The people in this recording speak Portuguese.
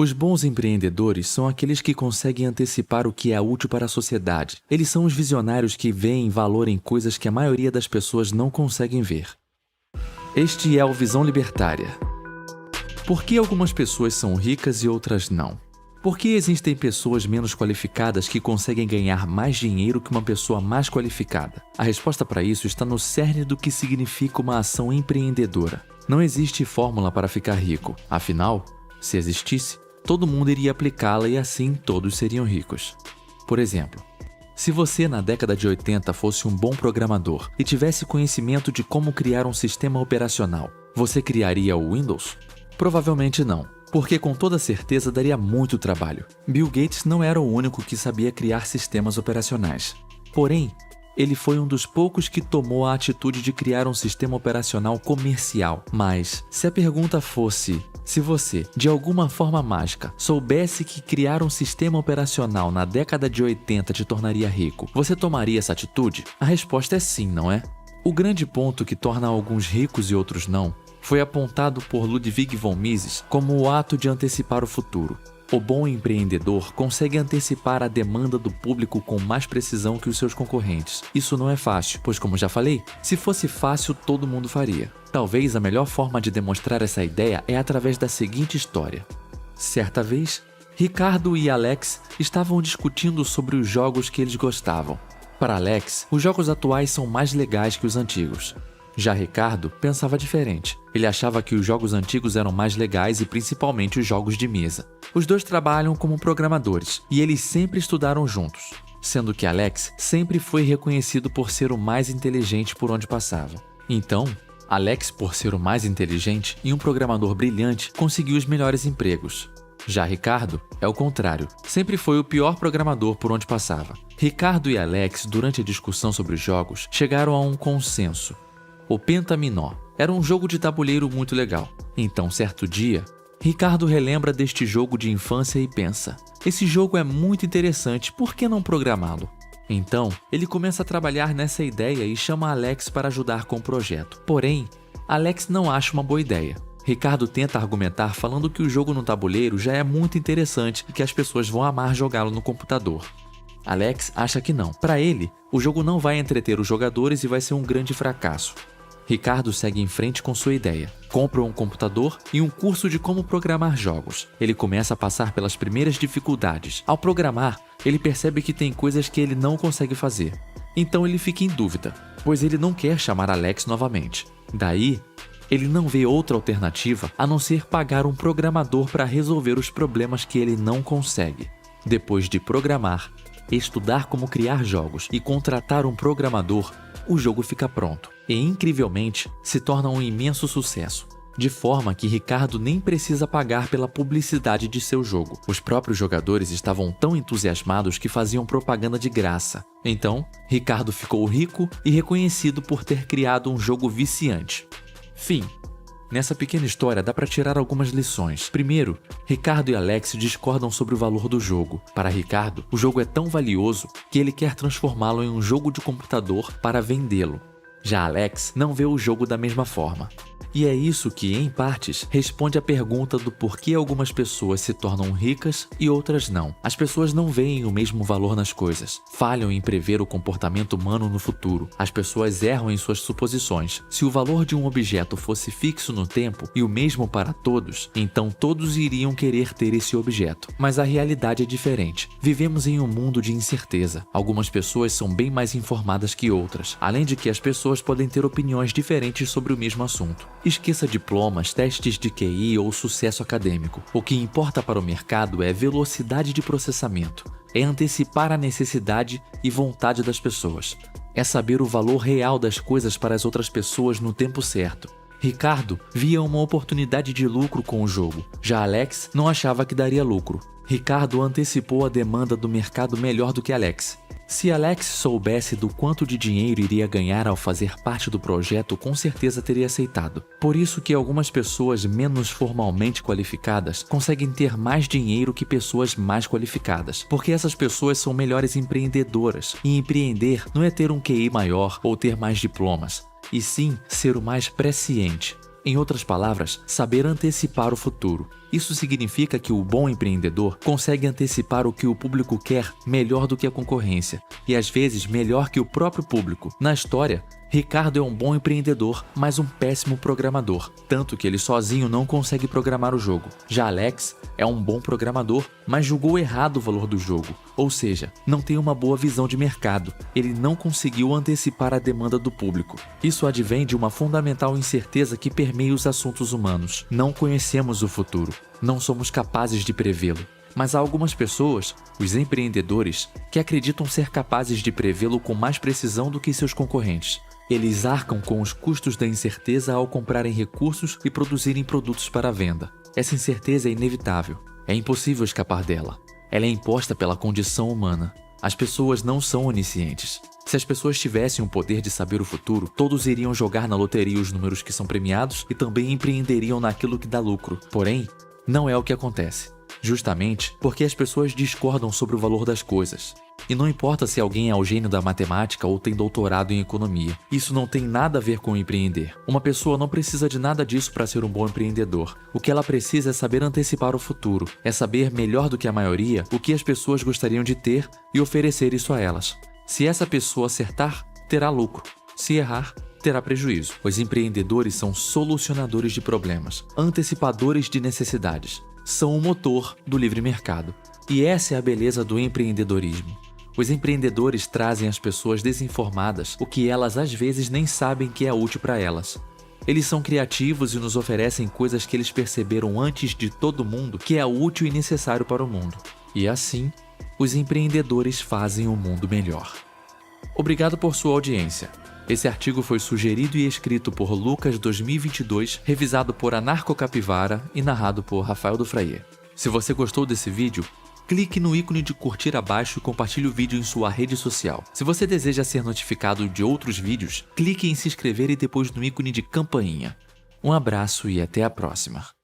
Os bons empreendedores são aqueles que conseguem antecipar o que é útil para a sociedade. Eles são os visionários que veem valor em coisas que a maioria das pessoas não conseguem ver. Este é o Visão Libertária. Por que algumas pessoas são ricas e outras não? Por que existem pessoas menos qualificadas que conseguem ganhar mais dinheiro que uma pessoa mais qualificada? A resposta para isso está no cerne do que significa uma ação empreendedora. Não existe fórmula para ficar rico. Afinal, se existisse, todo mundo iria aplicá-la e assim todos seriam ricos. Por exemplo, se você na década de 80 fosse um bom programador e tivesse conhecimento de como criar um sistema operacional, você criaria o Windows? Provavelmente não, porque com toda certeza daria muito trabalho. Bill Gates não era o único que sabia criar sistemas operacionais. Porém, ele foi um dos poucos que tomou a atitude de criar um sistema operacional comercial. Mas, se a pergunta fosse: se você, de alguma forma mágica, soubesse que criar um sistema operacional na década de 80 te tornaria rico, você tomaria essa atitude? A resposta é sim, não é? O grande ponto que torna alguns ricos e outros não foi apontado por Ludwig von Mises como o ato de antecipar o futuro. O bom empreendedor consegue antecipar a demanda do público com mais precisão que os seus concorrentes. Isso não é fácil, pois como já falei, se fosse fácil todo mundo faria. Talvez a melhor forma de demonstrar essa ideia é através da seguinte história. Certa vez, Ricardo e Alex estavam discutindo sobre os jogos que eles gostavam. Para Alex, os jogos atuais são mais legais que os antigos. Já Ricardo pensava diferente. Ele achava que os jogos antigos eram mais legais e principalmente os jogos de mesa. Os dois trabalham como programadores e eles sempre estudaram juntos, sendo que Alex sempre foi reconhecido por ser o mais inteligente por onde passava. Então, Alex, por ser o mais inteligente e um programador brilhante, conseguiu os melhores empregos. Já Ricardo é o contrário, sempre foi o pior programador por onde passava. Ricardo e Alex, durante a discussão sobre os jogos, chegaram a um consenso. O Pentaminó era um jogo de tabuleiro muito legal. Então, certo dia, Ricardo relembra deste jogo de infância e pensa: esse jogo é muito interessante, por que não programá-lo? Então, ele começa a trabalhar nessa ideia e chama Alex para ajudar com o projeto. Porém, Alex não acha uma boa ideia. Ricardo tenta argumentar falando que o jogo no tabuleiro já é muito interessante e que as pessoas vão amar jogá-lo no computador. Alex acha que não. Para ele, o jogo não vai entreter os jogadores e vai ser um grande fracasso. Ricardo segue em frente com sua ideia. Compra um computador e um curso de como programar jogos. Ele começa a passar pelas primeiras dificuldades. Ao programar, ele percebe que tem coisas que ele não consegue fazer. Então ele fica em dúvida, pois ele não quer chamar Alex novamente. Daí, ele não vê outra alternativa a não ser pagar um programador para resolver os problemas que ele não consegue. Depois de programar, estudar como criar jogos e contratar um programador, o jogo fica pronto e, incrivelmente, se torna um imenso sucesso, de forma que Ricardo nem precisa pagar pela publicidade de seu jogo. Os próprios jogadores estavam tão entusiasmados que faziam propaganda de graça. Então, Ricardo ficou rico e reconhecido por ter criado um jogo viciante. Fim. Nessa pequena história dá para tirar algumas lições. Primeiro, Ricardo e Alex discordam sobre o valor do jogo. Para Ricardo, o jogo é tão valioso que ele quer transformá-lo em um jogo de computador para vendê-lo. Já Alex não vê o jogo da mesma forma. E é isso que, em partes, responde à pergunta do porquê algumas pessoas se tornam ricas e outras não. As pessoas não veem o mesmo valor nas coisas, falham em prever o comportamento humano no futuro. As pessoas erram em suas suposições. Se o valor de um objeto fosse fixo no tempo e o mesmo para todos, então todos iriam querer ter esse objeto. Mas a realidade é diferente. Vivemos em um mundo de incerteza. Algumas pessoas são bem mais informadas que outras, além de que as pessoas podem ter opiniões diferentes sobre o mesmo assunto. Esqueça diplomas, testes de QI ou sucesso acadêmico. O que importa para o mercado é velocidade de processamento. É antecipar a necessidade e vontade das pessoas. É saber o valor real das coisas para as outras pessoas no tempo certo. Ricardo via uma oportunidade de lucro com o jogo. Já Alex não achava que daria lucro. Ricardo antecipou a demanda do mercado melhor do que Alex. Se Alex soubesse do quanto de dinheiro iria ganhar ao fazer parte do projeto, com certeza teria aceitado. Por isso que algumas pessoas menos formalmente qualificadas conseguem ter mais dinheiro que pessoas mais qualificadas, porque essas pessoas são melhores empreendedoras, e empreender não é ter um QI maior ou ter mais diplomas, e sim ser o mais presciente. Em outras palavras, saber antecipar o futuro. Isso significa que o bom empreendedor consegue antecipar o que o público quer melhor do que a concorrência, e às vezes melhor que o próprio público. Na história, Ricardo é um bom empreendedor, mas um péssimo programador, tanto que ele sozinho não consegue programar o jogo. Já Alex é um bom programador, mas julgou errado o valor do jogo, ou seja, não tem uma boa visão de mercado. Ele não conseguiu antecipar a demanda do público. Isso advém de uma fundamental incerteza que permeia os assuntos humanos. Não conhecemos o futuro, não somos capazes de prevê-lo. Mas há algumas pessoas, os empreendedores, que acreditam ser capazes de prevê-lo com mais precisão do que seus concorrentes. Eles arcam com os custos da incerteza ao comprarem recursos e produzirem produtos para a venda. Essa incerteza é inevitável. É impossível escapar dela. Ela é imposta pela condição humana. As pessoas não são oniscientes. Se as pessoas tivessem o poder de saber o futuro, todos iriam jogar na loteria os números que são premiados e também empreenderiam naquilo que dá lucro. Porém, não é o que acontece. Justamente porque as pessoas discordam sobre o valor das coisas. E não importa se alguém é o gênio da matemática ou tem doutorado em economia. Isso não tem nada a ver com empreender. Uma pessoa não precisa de nada disso para ser um bom empreendedor. O que ela precisa é saber antecipar o futuro. É saber, melhor do que a maioria, o que as pessoas gostariam de ter e oferecer isso a elas. Se essa pessoa acertar, terá lucro. Se errar, terá prejuízo. Os empreendedores são solucionadores de problemas, antecipadores de necessidades. São o motor do livre mercado. E essa é a beleza do empreendedorismo. Os empreendedores trazem às pessoas desinformadas o que elas às vezes nem sabem que é útil para elas. Eles são criativos e nos oferecem coisas que eles perceberam antes de todo mundo que é útil e necessário para o mundo. E assim, os empreendedores fazem o mundo melhor. Obrigado por sua audiência. Esse artigo foi sugerido e escrito por Lucas 2022, revisado por Anarco Capivara e narrado por Rafael do Fraier. Se você gostou desse vídeo, clique no ícone de curtir abaixo e compartilhe o vídeo em sua rede social. Se você deseja ser notificado de outros vídeos, clique em se inscrever e depois no ícone de campainha. Um abraço e até a próxima.